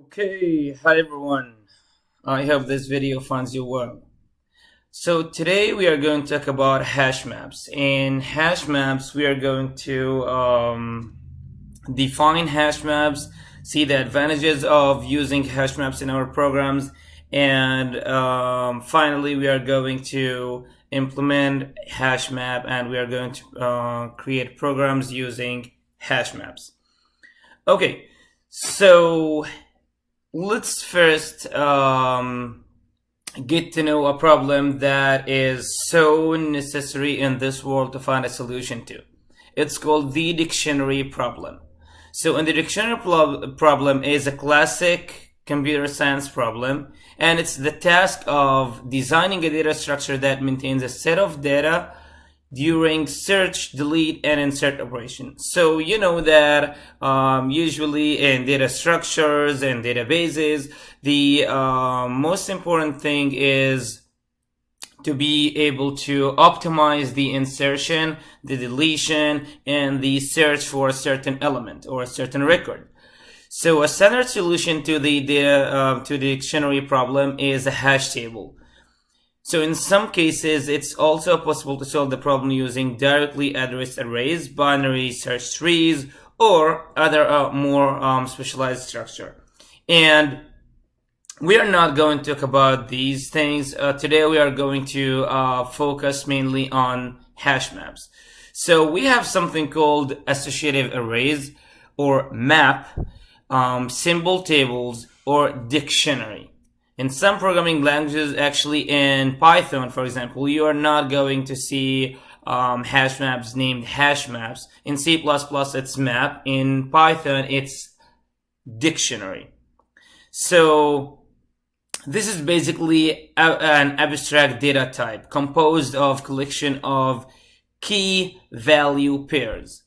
Okay, hi everyone. I hope this video finds you well. So today we are going to talk about hash maps. In hash maps, we are going to define hash maps, see the advantages of using hash maps in our programs, and finally we are going to implement hash map, and we are going to create programs using hash maps. Okay, so let's first get to know a problem that is so necessary in this world to find a solution to. It's called the dictionary problem. So in the dictionary problem is a classic computer science problem, and it's the task of designing a data structure that maintains a set of data during search, delete, and insert operation. So you know that usually in data structures and databases, the most important thing is to be able to optimize the insertion, the deletion, and the search for a certain element or a certain record. So a standard solution to the dictionary problem is a hash table. So in some cases, it's also possible to solve the problem using directly addressed arrays, binary search trees, or other more specialized structure. And we are not going to talk about these things. Today we are going to focus mainly on hash maps. So we have something called associative arrays or map, symbol tables, or dictionary. In some programming languages, actually in Python, for example, you are not going to see hash maps named hash maps. In C++, it's map. In Python, it's dictionary. So this is basically an abstract data type composed of collection of key value pairs.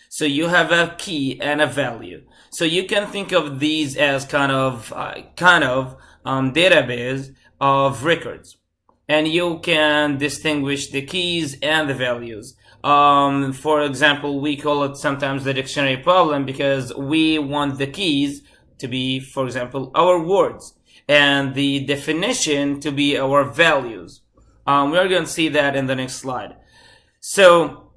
So you have a key and a value. So you can think of these as kind of database of records, and you can distinguish the keys and the values. For example, we call it sometimes the dictionary problem because we want the keys to be, for example, our words, and the definition to be our values. We are going to see that in the next slide. So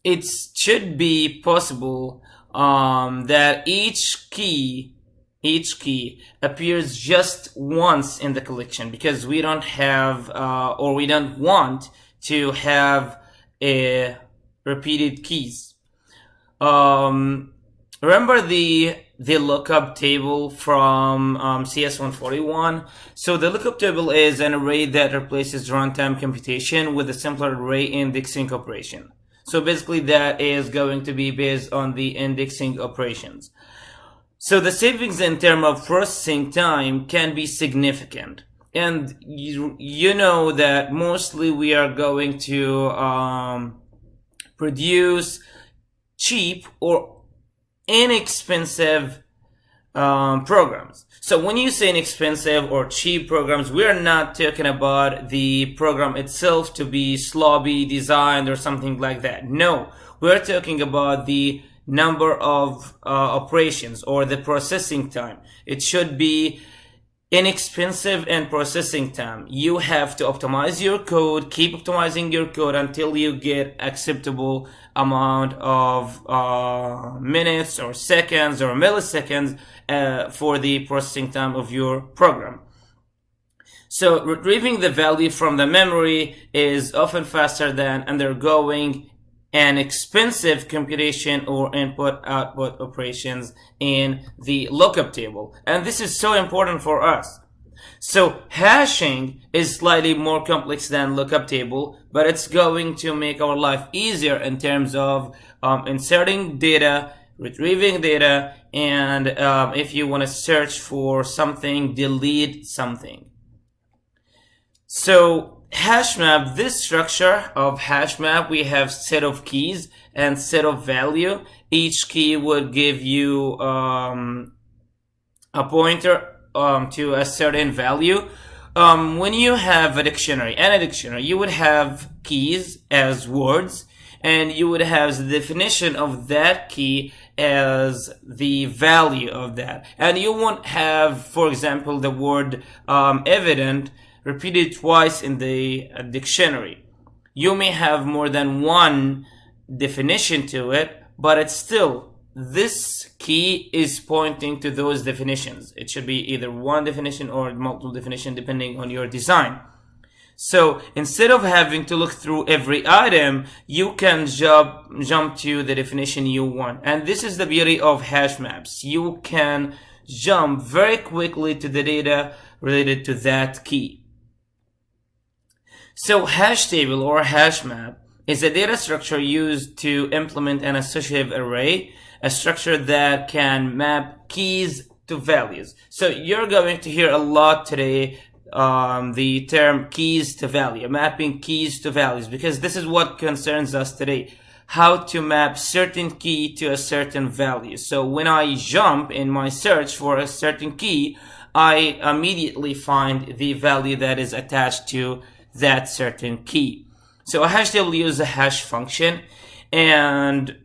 it should be possible that each key appears just once in the collection, because we don't have or we don't want to have repeated keys. Remember the lookup table from CS141? So the lookup table is an array that replaces runtime computation with a simpler array indexing operation. So basically that is going to be based on the indexing operations. So the savings in terms of processing time can be significant. And you know that mostly we are going to produce cheap or inexpensive programs. So when you say inexpensive or cheap programs, we're not talking about the program itself to be sloppy designed or something like that. No, we're talking about the number of operations or the processing time. It should be inexpensive in processing time. You have to optimize your code, keep optimizing your code until you get acceptable amount of minutes or seconds or milliseconds for the processing time of your program. So retrieving the value from the memory is often faster than undergoing an expensive computation or input-output operations in the lookup table. And this is so important for us. So hashing is slightly more complex than lookup table, but it's going to make our life easier in terms of inserting data, retrieving data, and if you want to search for something, delete something. So HashMap, this structure of HashMap, we have set of keys and set of value. Each key would give you a pointer to a certain value. When you have a dictionary, you would have keys as words, and you would have the definition of that key as the value of that. And you won't have, for example, the word evident repeated twice in the dictionary. You may have more than one definition to it, but it's still, this key is pointing to those definitions. It should be either one definition or multiple definition depending on your design. So instead of having to look through every item, you can jump to the definition you want. And this is the beauty of hash maps. You can jump very quickly to the data related to that key. So hash table or hash map is a data structure used to implement an associative array, a structure that can map keys to values. So you're going to hear a lot today the term keys to value, mapping keys to values, because this is what concerns us today, how to map certain key to a certain value. So when I jump in my search for a certain key, I immediately find the value that is attached to that certain key. So a hash table uses a hash function, and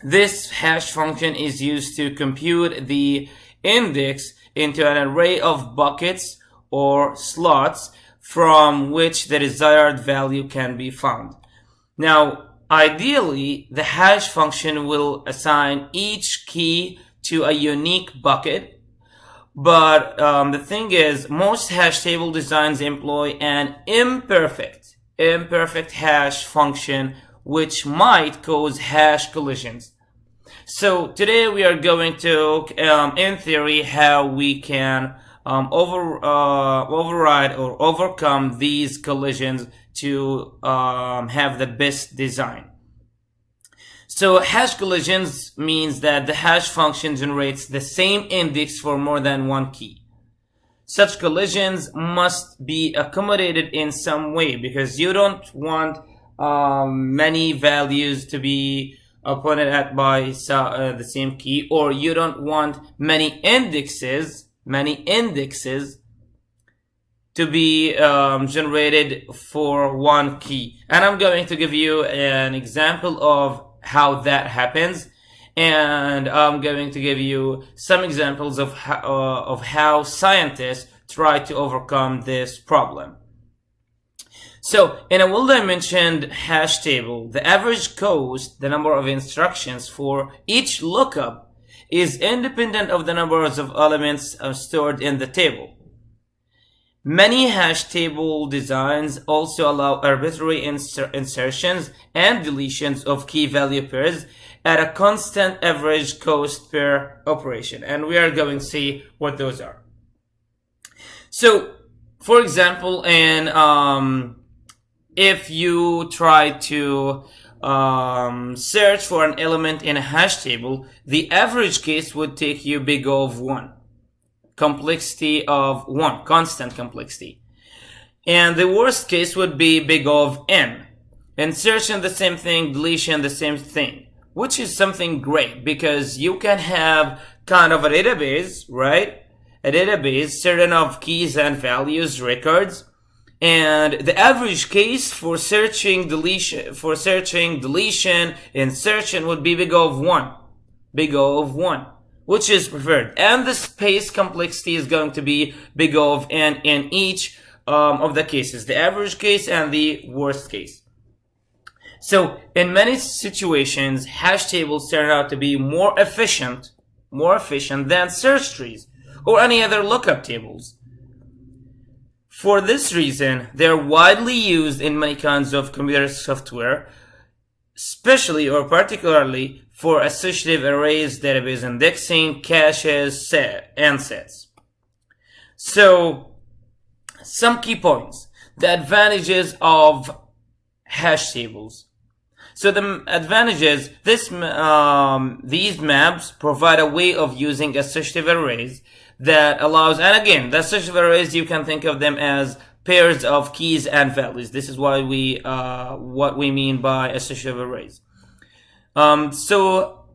this hash function is used to compute the index into an array of buckets or slots from which the desired value can be found. Now, ideally, the hash function will assign each key to a unique bucket, but the thing is, most hash table designs employ an imperfect hash function, which might cause hash collisions. So today we are going to, in theory, how we can override or overcome these collisions to have the best design. So hash collisions means that the hash function generates the same index for more than one key. Such collisions must be accommodated in some way, because you don't want many values to be pointed at by the same key, or you don't want many indexes to be generated for one key. And I'm going to give you an example of how that happens, and I'm going to give you some examples of how scientists try to overcome this problem. So in a well-dimensioned hash table, the average cost, the number of instructions for each lookup, is independent of the numbers of elements stored in the table. Many hash table designs also allow arbitrary insertions and deletions of key value pairs at a constant average cost per operation. And we are going to see what those are. So, for example, if you try to search for an element in a hash table, the average case would take you big O of 1. Complexity of 1, constant complexity. And the worst case would be big O of n. Insertion, the same thing, deletion, the same thing. Which is something great, because you can have kind of a database, right? A database, certain of keys and values, records. And the average case for searching, deletion, insertion would be big O of 1. Big O of 1. Which is preferred. And the space complexity is going to be big O of n in each of the cases. The average case and the worst case. So, in many situations, hash tables turn out to be more efficient than search trees or any other lookup tables. For this reason, they are widely used in many kinds of computer software, especially or particularly for associative arrays, database indexing, caches, and sets. So, some key points. The advantages of hash tables. So the advantages, these maps provide a way of using associative arrays that allows, and again, the associative arrays, you can think of them as pairs of keys and values. This is why what we mean by associative arrays. So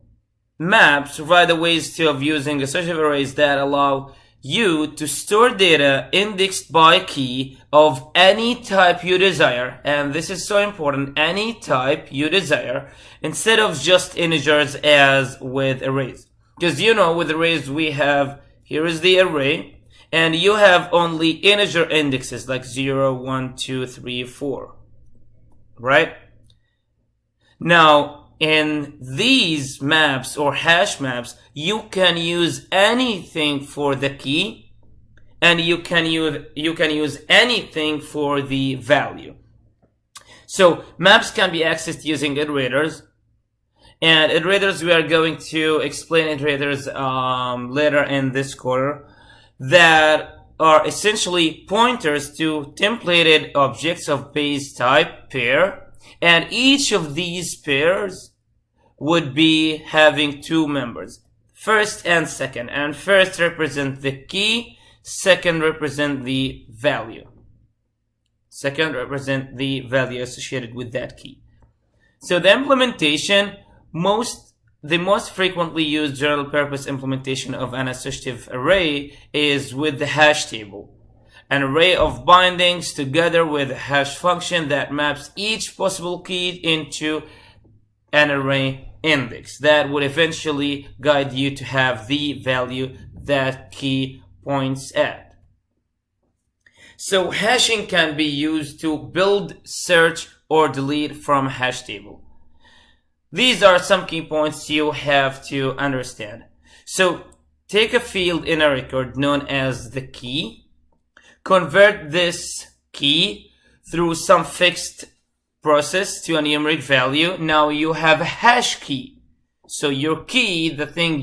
maps provide the ways of using associative arrays that allow you to store data indexed by key of any type you desire, and this is so important, any type you desire, instead of just integers as with arrays. Because with arrays we have, here is the array, and you have only integer indexes like 0, 1, 2, 3, 4, right? Now, in these maps or hash maps, you can use anything for the key, and you can use anything for the value. So maps can be accessed using iterators, and iterators, we are going to explain iterators later in this quarter, that are essentially pointers to templated objects of base type pair, and each of these pairs would be having two members, first and second, and first represent the key, second represent the value. Second represent the value associated with that key. So the implementation, the most frequently used general purpose implementation of an associative array is with the hash table, an array of bindings together with a hash function that maps each possible key into an array index that would eventually guide you to have the value that key points at. So hashing can be used to build, search, or delete from a hash table. These are some key points you have to understand. So take a field in a record known as the key, convert this key through some fixed process to a numeric value. Now you have a hash key. So your key, the thing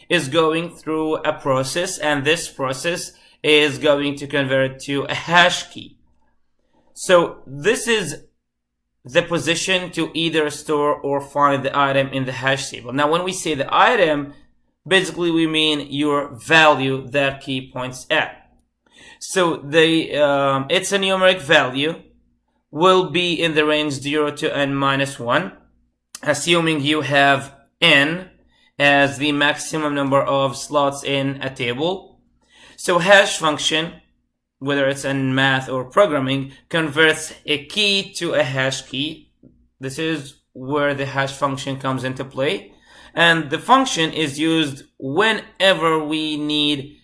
is going through a process, and this process is going to convert to a hash key. So this is the position to either store or find the item in the hash table. Now when we say the item, basically we mean your value that key points at. So it's a numeric value, will be in the range 0 to n minus 1, assuming you have n as the maximum number of slots in a table. So hash function, whether it's in math or programming, converts a key to a hash key. This is where the hash function comes into play. And the function is used whenever we need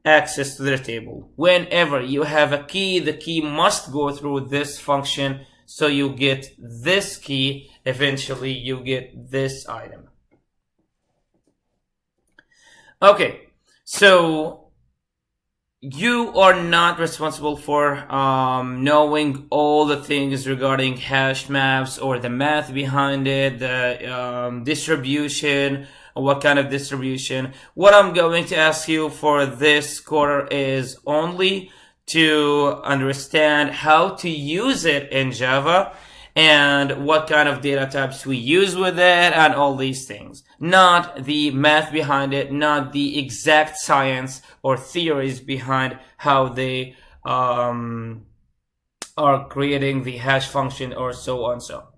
access to the table. Whenever you have a key, the key must go through this function, so you get this key, eventually you get this item. Okay, so you are not responsible for knowing all the things regarding hash maps or the math behind it, the distribution, what kind of distribution. What I'm going to ask you for this quarter is only to understand how to use it in Java and what kind of data types we use with it and all these things. Not the math behind it, not the exact science or theories behind how they are creating the hash function or so on so.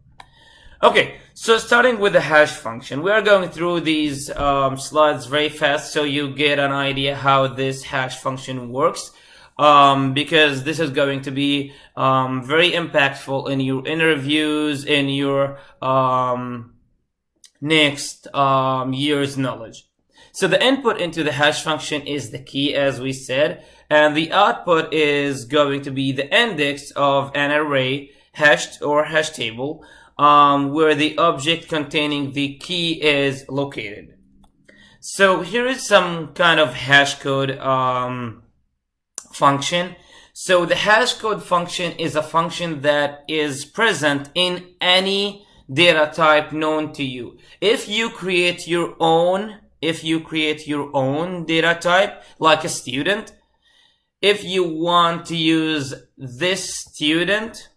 Okay, so starting with the hash function, we are going through these slides very fast so you get an idea how this hash function works, because this is going to be very impactful in your interviews, in your next year's knowledge. So the input into the hash function is the key, as we said, and the output is going to be the index of an array, hashed or hash table, where the object containing the key is located. So here is some kind of hash code function. So the hash code function is a function that is present in any data type known to you. If you create your own data type, like a student, if you want to use this student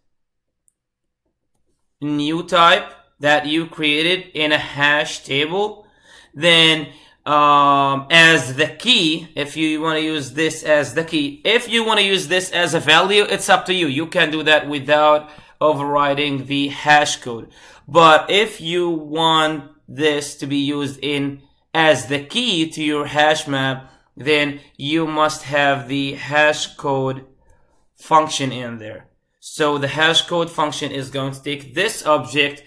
new type that you created in a hash table, then as the key, if you want to use this as the key, if you want to use this as a value, it's up to you. You can do that without overriding the hash code. But if you want this to be used in as the key to your hash map, then you must have the hash code function in there. So the hash code function is going to take this object,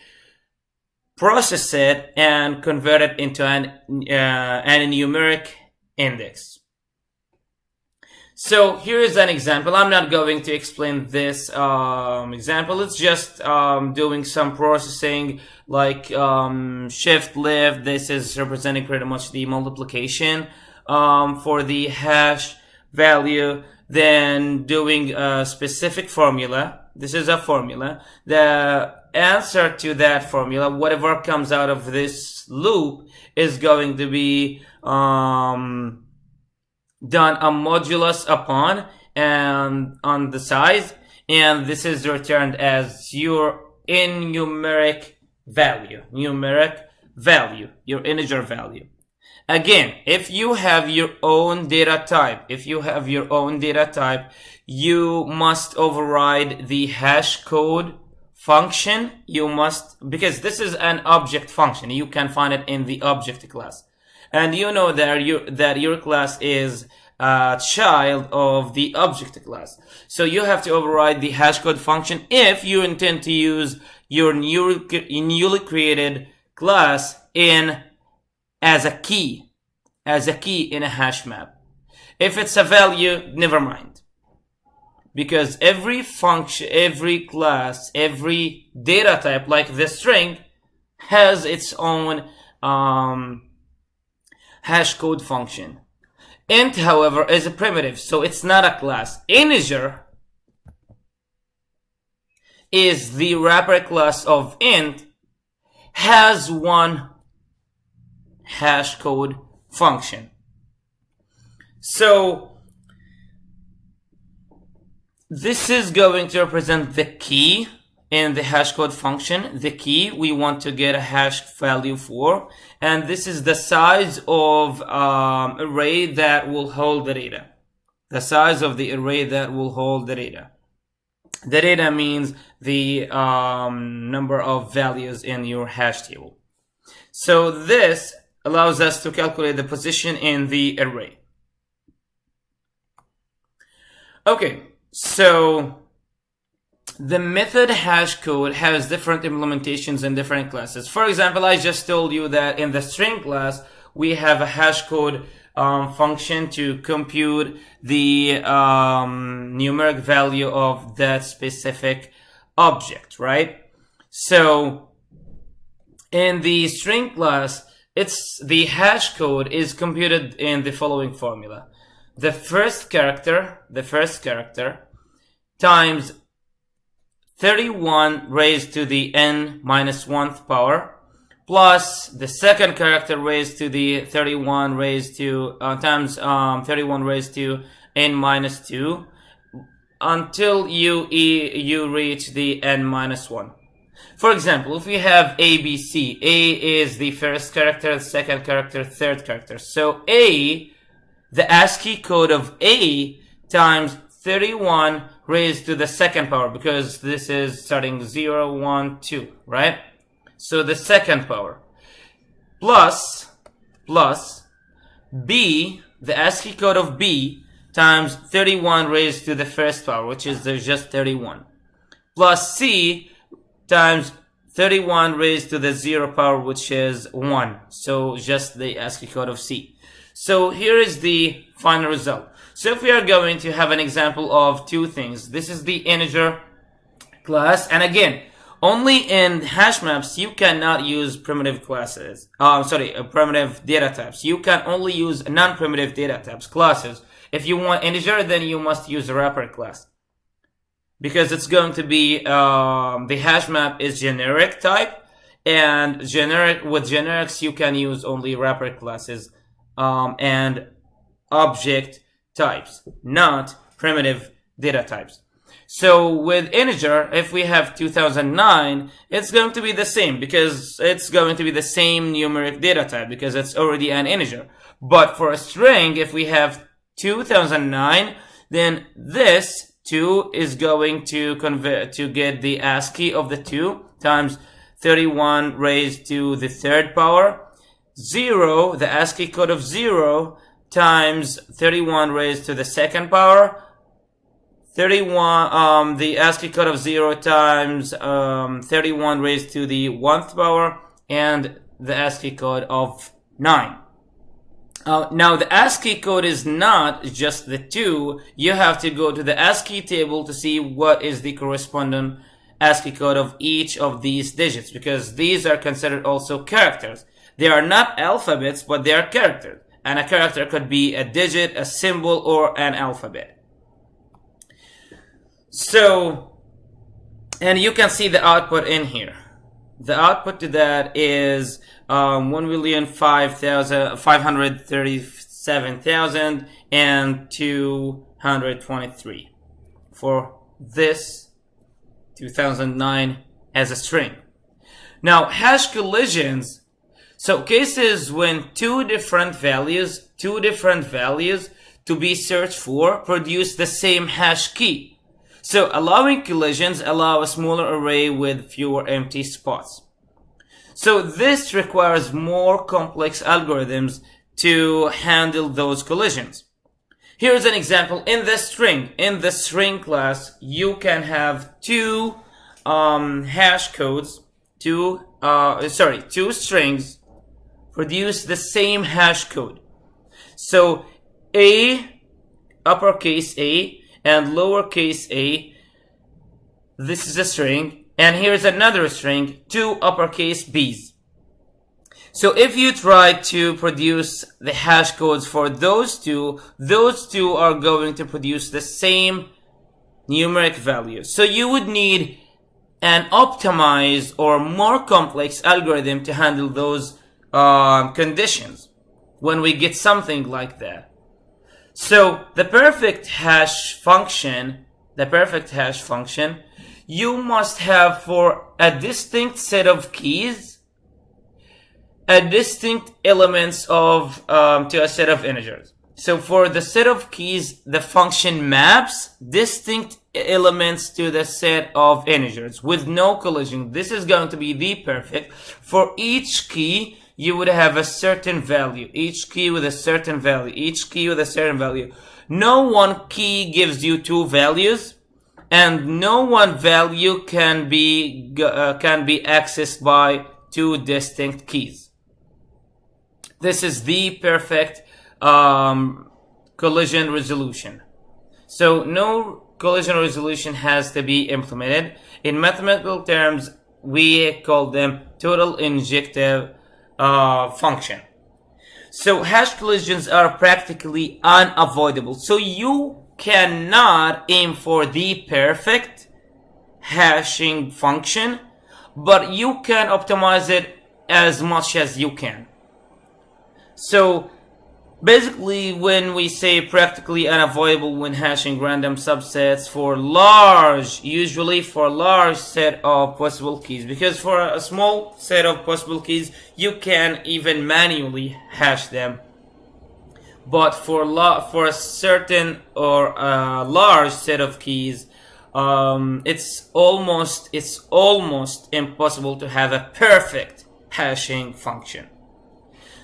process it, and convert it into an numeric index. So here is an example. I'm not going to explain this example. It's just doing some processing like shift left. This is representing pretty much the multiplication for the hash value. Then doing a specific formula. This is a formula. The answer to that formula, whatever comes out of this loop, is going to be done a modulus upon and on the size, and this is returned as your numeric value, your integer value. Again, if you have your own data type, you must override the hash code function. You must, because this is an object function. You can find it in the object class. And you know that your class is a child of the object class. So you have to override the hash code function if you intend to use your newly created class as a key in a hash map. If it's a value, never mind. Because every function, every class, every data type, like the string, has its own hash code function. Int, however, is a primitive, so it's not a class. Integer is the wrapper class of int, has one hash code function. So this is going to represent the key in the hash code function, the key we want to get a hash value for, and this is the size of array that will hold the data. The size of the array that will hold the data. The data means the number of values in your hash table. So this allows us to calculate the position in the array. Okay, so the method hash code has different implementations in different classes. For example, I just told you that in the string class, we have a hash code function to compute the numeric value of that specific object, right? So in the string class, the hash code is computed in the following formula. The first character times 31 raised to the n minus 1th power plus the second character raised to the 31 raised to times 31 raised to n minus 2 until you reach the n minus 1. For example, if we have A, B, C, A is the first character, second character, third character. So A, the ASCII code of A times 31 raised to the second power, because this is starting 0, 1, 2, right? So the second power plus B, the ASCII code of B times 31 raised to the first power, which is just 31, plus C times 31 raised to the 0 power, which is 1. So just the ASCII code of C. So here is the final result. So if we are going to have an example of two things, this is the integer class, and again, only in hash maps you cannot use primitive classes. Primitive data types. You can only use non-primitive data types, classes. If you want integer, then you must use a wrapper class, because it's going to be the hash map is generic type, and with generics you can use only wrapper classes and object types, not primitive data types. So with integer, if we have 2009, it's going to be the same, because it's going to be the same numeric data type, because it's already an integer. But for a string, if we have 2009, then this 2 is going to convert to get the ASCII of the 2 times 31 raised to the third power, 0, the ASCII code of 0 times 31 raised to the second power, 31, the ASCII code of 0 times 31 raised to the 1th power, and the ASCII code of 9. Now the ASCII code is not just the 2. You have to go to the ASCII table to see what is the corresponding ASCII code of each of these digits, because these are considered also characters. They are not alphabets, but they are characters. And a character could be a digit, a symbol, or an alphabet. So, and you can see the output in here. The output to that is 1,537,223 for this 2009 as a string. Now, hash collisions, so cases when two different values to be searched for produce the same hash key. So allowing collisions allow a smaller array with fewer empty spots. So this requires more complex algorithms to handle those collisions. Here's an example. In the string class, you can have two hash codes, two strings produce the same hash code. So A, uppercase A, and lowercase a, this is a string, and here's another string, two uppercase b's. So if you try to produce the hash codes for those two are going to produce the same numeric value. So you would need an optimized or more complex algorithm to handle those conditions when we get something like that. So the perfect hash function, you must have for a distinct set of keys, a distinct elements of to a set of integers. So for the set of keys, the function maps distinct elements to the set of integers with no collision. This is going to be the perfect. For each key, you would have a certain value, each key with a certain value, each key with a certain value. No one key gives you two values, and no one value can be accessed by two distinct keys. This is the perfect collision resolution. So no collision resolution has to be implemented. In mathematical terms, we call them total injective function. So hash collisions are practically unavoidable. So you cannot aim for the perfect hashing function, but you can optimize it as much as you can. So basically, when we say practically unavoidable when hashing random subsets for usually for large set of possible keys, because for a small set of possible keys, you can even manually hash them. But for a certain or a large set of keys, it's almost impossible to have a perfect hashing function.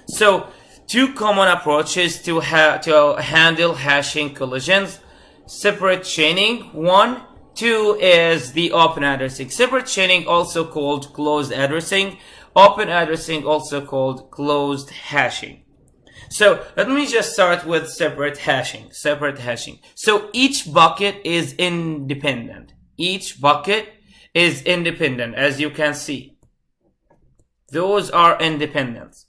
So two common approaches to handle hashing collisions: separate chaining. 1, 2 is the open addressing. Separate chaining, also called closed addressing. Open addressing, also called closed hashing. So let me just start with separate hashing. So each bucket is independent. As you can see. Those are independents.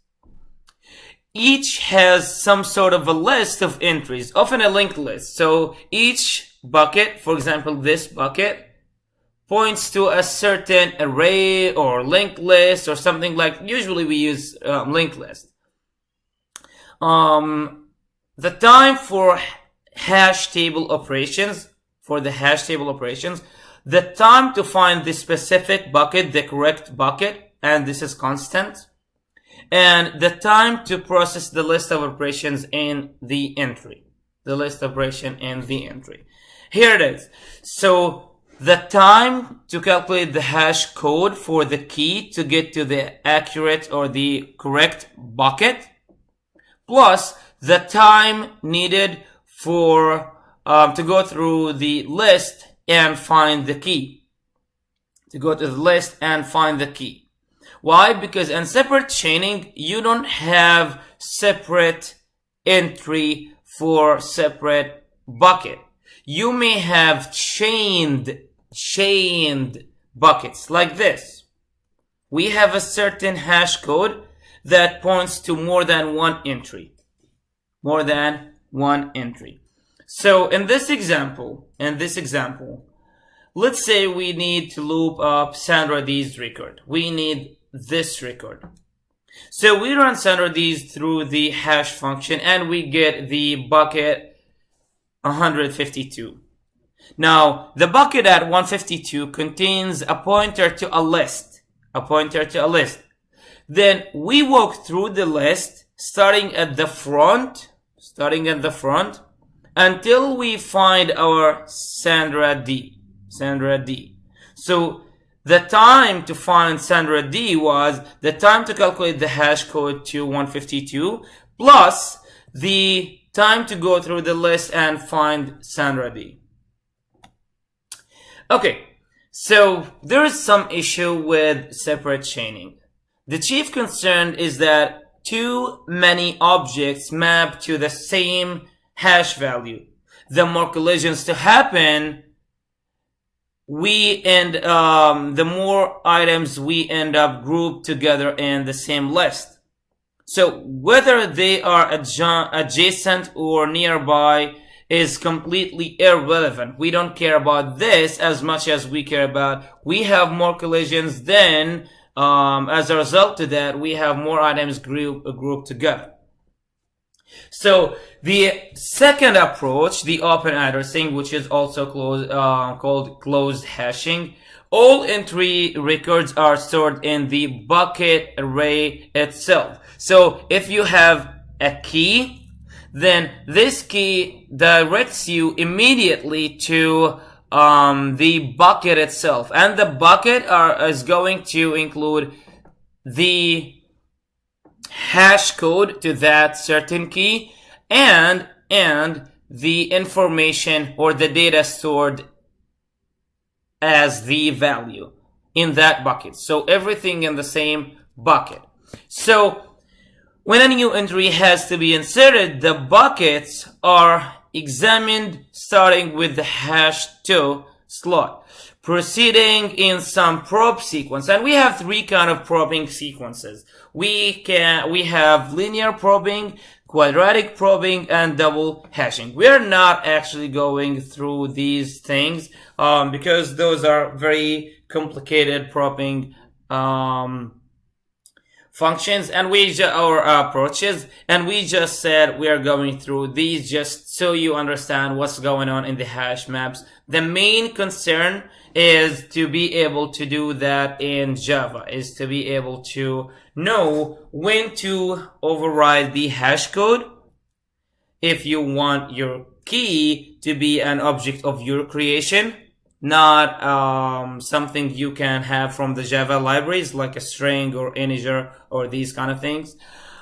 Each has some sort of a list of entries, often a linked list. So each bucket, for example, this bucket, points to a certain array or linked list or something like, usually we use linked list. The time for hash table operations, the time to find the specific bucket, the correct bucket, and this is constant. And the time to process the list of operations in the entry. Here it is. So the time to calculate the hash code for the key to get to the accurate or the correct bucket, plus the time needed for to go through the list and find the key. To go to the list and find the key. Why? Because in separate chaining, you don't have separate entry for separate bucket. You may have chained buckets like this. We have a certain hash code that points to more than one entry. More than one entry. So in this example, let's say we need to loop up Sandra D's record. We need this record. So we run Sandra D's through the hash function and we get the bucket 152. Now, the bucket at 152 contains a pointer to a list. Then we walk through the list, starting at the front, until we find our Sandra D. So the time to find Sandra D was the time to calculate the hash code to 152 plus the time to go through the list and find Sandra D. Okay, so there is some issue with separate chaining. The chief concern is that too many objects map to the same hash value. The more collisions to happen, the more items we end up grouped together in the same list. So whether they are adjacent or nearby is completely irrelevant. We don't care about this as much as we care about we have more collisions, then as a result of that, we have more items grouped together. So the second approach, the open addressing, which is also called closed hashing, all entry records are stored in the bucket array itself. So if you have a key, then this key directs you immediately to the bucket itself, and the bucket is going to include the hash code to that certain key and the information or the data stored as the value in that bucket. So everything in the same bucket. So when a new entry has to be inserted, the buckets are examined starting with the hash2 slot, proceeding in some probe sequence. And we have three kind of probing sequences. We have linear probing, quadratic probing, and double hashing. We are not actually going through these things because those are very complicated probing functions and approaches, and we just said we are going through these just so you understand what's going on in the hash maps. The main concern is to be able to do that in Java, is to be able to know when to override the hash code if you want your key to be an object of your creation, not something you can have from the Java libraries like a string or integer or these kind of things.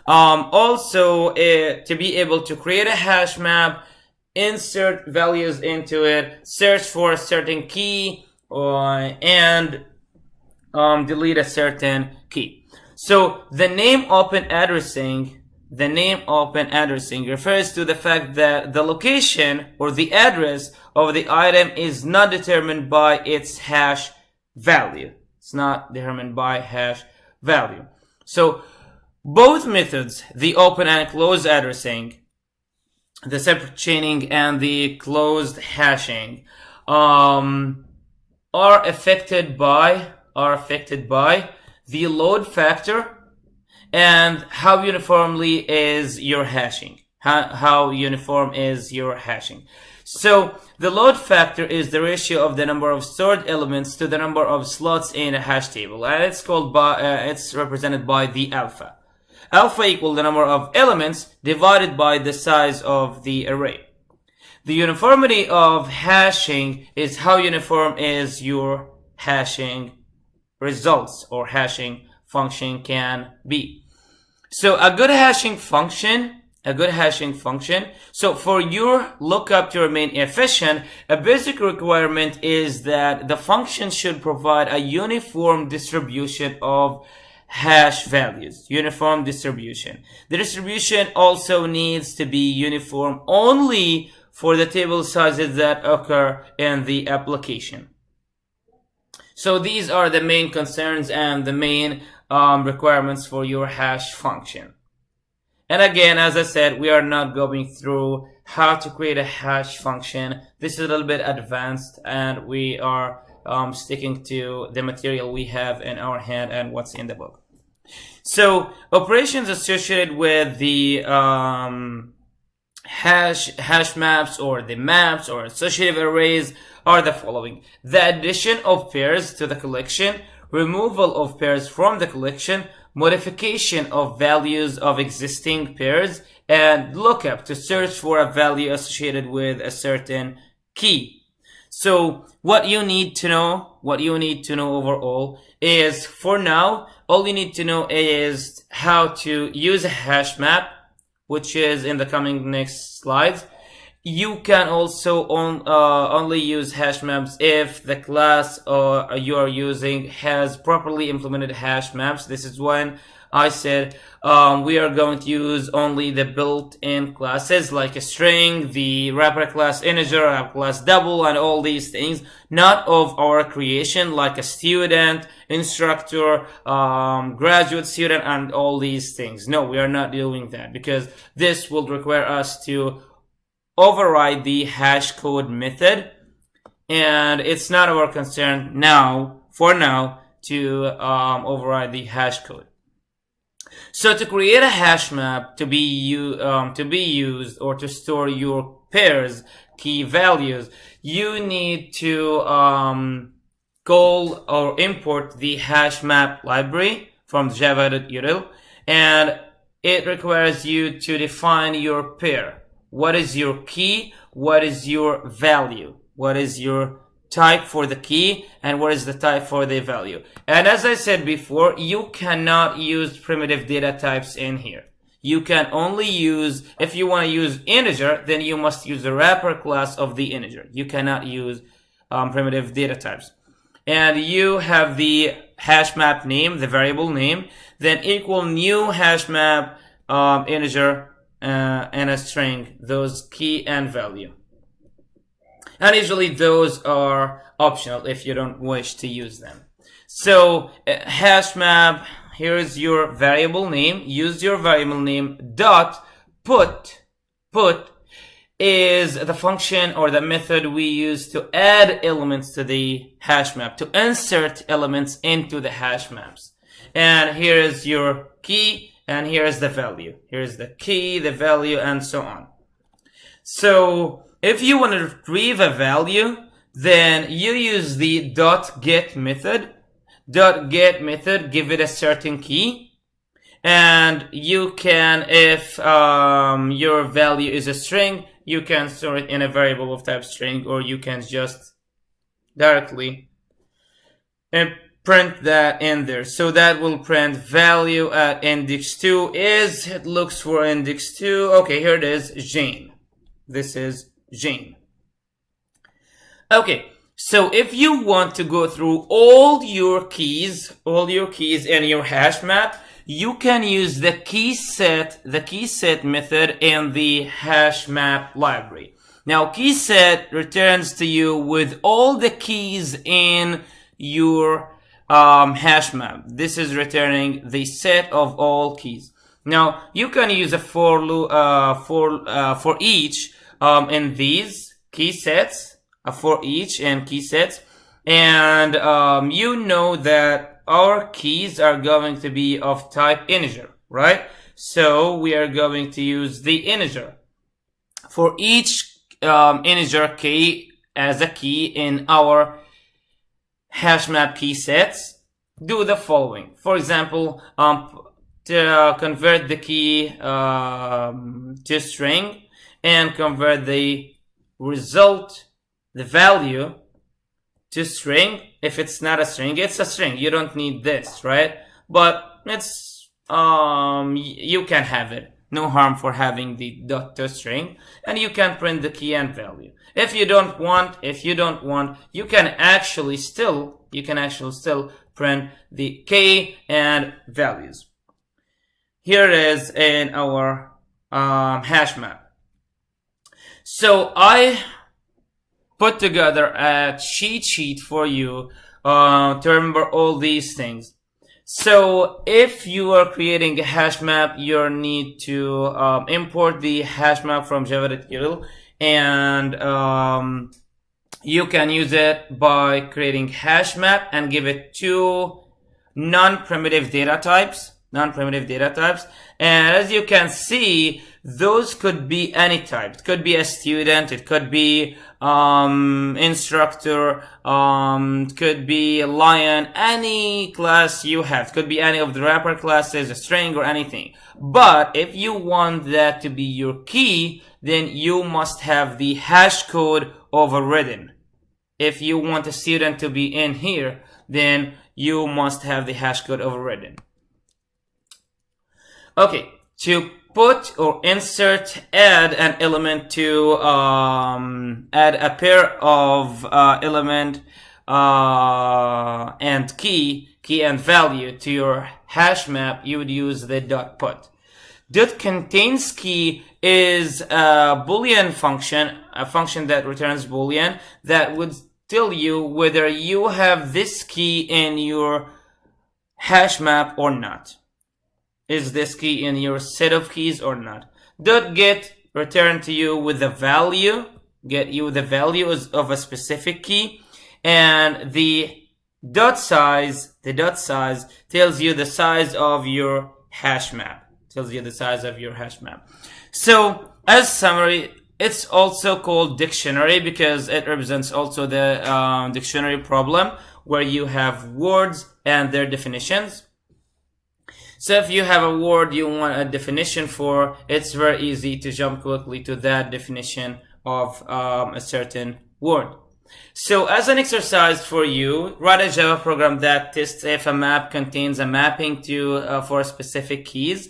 Also, to be able to create a hash map, insert values into it, search for a certain key, and delete a certain key. So the name open addressing refers to the fact that the location or the address of the item is not determined by its hash value. It's not determined by hash value. So both methods, the open and closed addressing, the separate chaining and the closed hashing, are affected by the load factor and how uniformly is your hashing. How uniform is your hashing. So the load factor is the ratio of the number of stored elements to the number of slots in a hash table, and it's represented by the alpha. Alpha equals the number of elements divided by the size of the array. The uniformity of hashing is how uniform is your hashing results or hashing function can be. So a good hashing function a good hashing function. So for your lookup to remain efficient, a basic requirement is that the function should provide a uniform distribution of hash values. Uniform distribution. The distribution also needs to be uniform only for the table sizes that occur in the application. So these are the main concerns and the main requirements for your hash function. And again, as I said, we are not going through how to create a hash function. This is a little bit advanced, and we are sticking to the material we have in our hand and what's in the book. So operations associated with the hash maps or the maps or associative arrays are the following: the addition of pairs to the collection, removal of pairs from the collection, modification of values of existing pairs, and lookup to search for a value associated with a certain key. So what you need to know overall is, for now, all you need to know is how to use a hash map, which is in the coming next slides. You can also only use hash maps if the class you are using has properly implemented hash maps. This is when I said we are going to use only the built-in classes like a string, the wrapper class integer, wrapper class double, and all these things, not of our creation like a student, instructor, graduate student, and all these things. No, we are not doing that because this will require us to override the hash code method, and it's not our concern for now to override the hash code. So to create a hash map to be used or to store your pairs key values, you need to call or import the HashMap library from java.util, and it requires you to define your pair. What is your key? What is your value? What is your type for the key? And what is the type for the value? And as I said before, you cannot use primitive data types in here. You can only use, if you want to use integer, then you must use the wrapper class of the integer. You cannot use primitive data types. And you have the HashMap name, the variable name, then equal new HashMap integer and a string, those key and value. And usually those are optional if you don't wish to use them. So HashMap, here's your variable name. Use your variable name. Dot put is the function or the method we use to add elements to the hash map, to insert elements into the hash maps. And here is your key, and here is the value. Here's the key, the value, and so on. So if you want to retrieve a value, then you use the .get method. .get method, give it a certain key, and you can, if your value is a string, you can store it in a variable of type string, or you can just directly print that in there. So that will print value at index 2 is, it looks for index 2. Okay, here it is, Jane. This is Jane. Okay, so if you want to go through all your keys in your hash map, you can use the key set method in the hash map library. Now, key set returns to you with all the keys in your hash map. This is returning the set of all keys. Now, you can use a for each in these key sets, for each and key sets, and you know that our keys are going to be of type integer, right? So we are going to use the integer for each integer key as a key in our HashMap key sets. Do the following. For example, to convert the key to string and convert the result, the value, to string. If it's not a string, it's a string. You don't need this, right? But it's you can have it. no harm for having the dot toString, and you can print the key and value. If you don't want, you can actually still print the key and values. Here it is in our hash map. So I put together a cheat sheet for you to remember all these things. So if you are creating a hash map, you need to import the hash map from java.util, and you can use it by creating hash map and give it two non-primitive data types. And as you can see, those could be any type. It could be a student, it could be instructor, it could be a lion, any class you have. It could be any of the wrapper classes, a string or anything. But if you want that to be your key, then you must have the hash code overridden. If you want a student to be in here, then you must have the hash code overridden. Okay, to put or insert, add an element to add a pair of element and key and value to your hash map, you would use the dot put. Dot contains key is a Boolean function, a function that returns Boolean that would tell you whether you have this key in your hash map or not. Is this key in your set of keys or not? Dot get return to you with the value, get you the value of a specific key, and the dot size tells you the size of your hash map. So as summary, it's also called dictionary because it represents also the dictionary problem where you have words and their definitions. So if you have a word you want a definition for, it's very easy to jump quickly to that definition of a certain word. So as an exercise for you, write a Java program that tests if a map contains a mapping to for specific keys.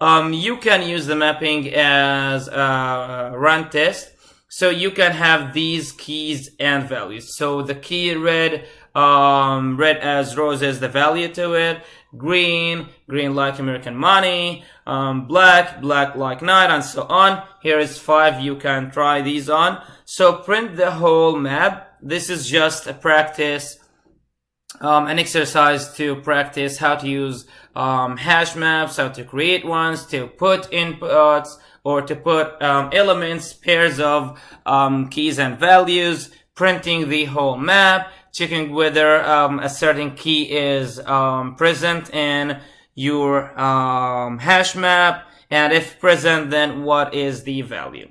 You can use the mapping as a run test. So you can have these keys and values. So the key red as roses, the value to it. Green like American money. Black like night, and so on. Here is 5. You can try these on. So print the whole map. This is just a practice, an exercise to practice how to use hash maps, how to create ones, to put inputs, or to put elements, pairs of keys and values, printing the whole map, checking whether a certain key is present in your hash map, and if present, then what is the value?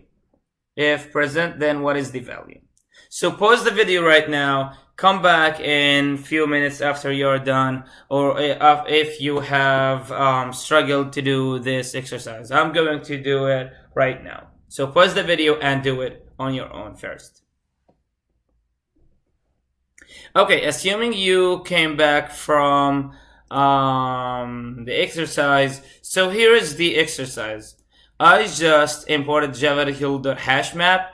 So pause the video right now, come back in a few minutes after you're done, or if you have struggled to do this exercise. I'm going to do it right now. So pause the video and do it on your own first. Okay, assuming you came back from the exercise, so here is the exercise. I just imported java.util.hashmap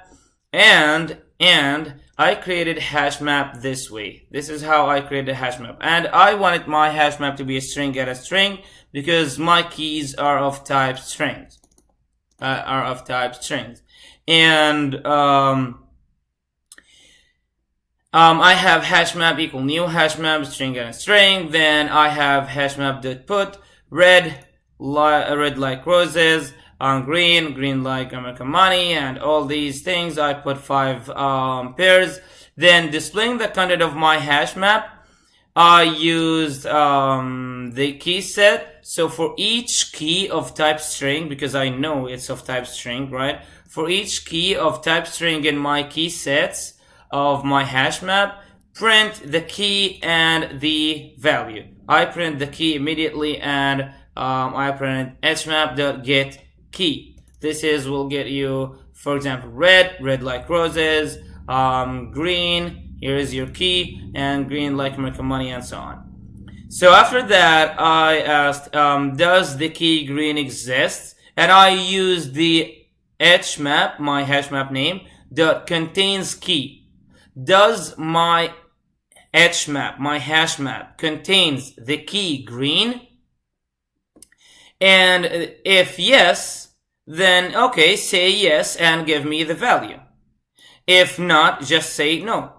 and I created hashmap this way. This is how I created hashmap, and I wanted my hashmap to be a string at a string because my keys are of type strings. And I have hashmap equal new hashmap string and a string. Then I have hashmap.put red like roses, green like American money, and all these things. I put 5 pairs. Then displaying the content of my hashmap, I used the key set. So for each key of type string, because I know it's of type string, right? For each key of type string in my key sets of my hash map, print the key and the value. I print the key immediately, and I print hmap.get key. This will get you, for example, red like roses, green, here is your key, and green like American money, and so on. So after that, I asked, does the key green exist? and I use the HMap, my HashMap name, dot contains key. Does my HMap, my HashMap, contains the key green? And if yes, then okay, say yes and give me the value. If not, just say no.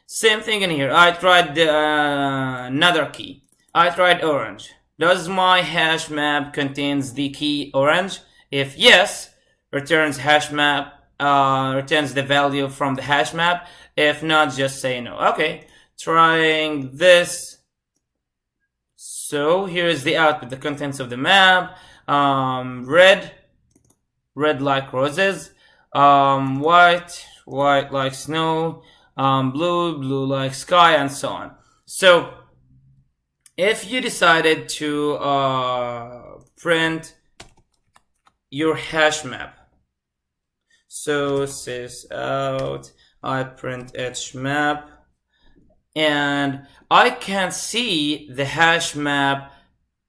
Same thing in here. I tried another key. I tried orange. Does my hash map contains the key orange? If yes, returns hash map, returns the value from the hash map. If not, just say no. Okay, trying this. So here is the output, the contents of the map. Red like roses. White like snow. Blue like sky, and so on. So if you decided to print your hash map, so sys out, I print HMap, and I can see the hash map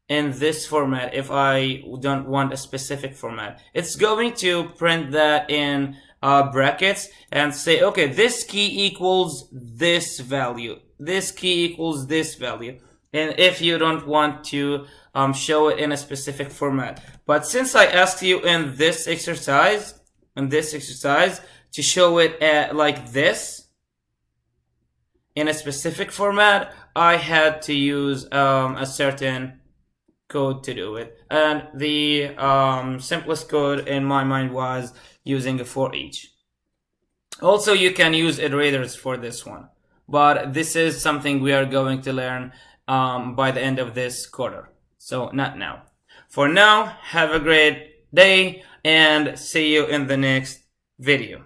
in this format if I don't want a specific format. It's going to print that in brackets and say, okay, this key equals this value. This key equals this value. And if you don't want to show it in a specific format. But since I asked you in this exercise, to show it like this, in a specific format, I had to use a certain code to do it. And the simplest code in my mind was using a for each. Also, you can use iterators for this one. But this is something we are going to learn by the end of this quarter. So not now. For now, have a great day and see you in the next video.